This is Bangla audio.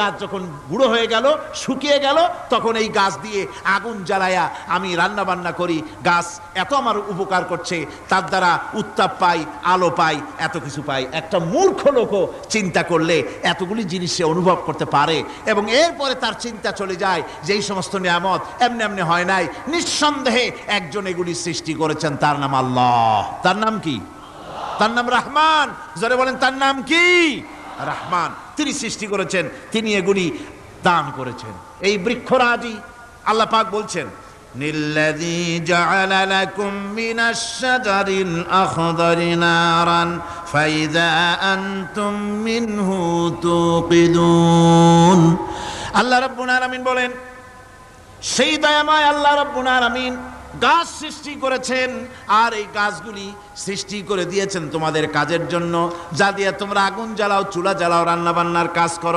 গাছ যখন বুড়ো হয়ে গেল, শুকিয়ে গেল, তখন এই গাছ দিয়ে আগুন জ্বালায়া আমি রান্না বান্না করি। গাছ এত আমার উপকার করছে, তার দ্বারা উত্তাপ পাই, আলো পাই, এত কিছু পাই। একটা মূর্খ লোকও চিন্তা করলে এতগুলি জিনিস সে অনুভব করতে পারে, এবং এরপরে তার চিন্তা চলে যায় যে এই সমস্ত নিয়ামত এমনি এমনি হয় নাই। নিঃসন্দেহে একজন এগুলি সৃষ্টি করেছেন, তার নাম আল্লাহ। তার নাম কি? তার নাম রহমান। জোরে বলেন, তার নাম কি? রহমান। তিনি সৃষ্টি করেছেন, তিনি এগুলি দান করেছেন। এই বৃক্ষরাজি আল্লাহ পাক বলছেন, নিল্লাযী জাআলা লাকুম মিনাশ শাজারিল আখদারি নারান ফাইযা আনতুম মিনহু তুকিদুন। আল্লাহ রাব্বুল আলামিন বলেন, সেই দয়াময় আল্লাহ রাব্বুল আলামিন গাছ সৃষ্টি করেছেন, আর এই গাছগুলি সৃষ্টি করে দিয়েছেন তোমাদের কাজের জন্য, যা দিয়ে তোমরা আগুন জ্বালাও, চুলা জ্বালাও, রান্না বান্নার কাজ করো।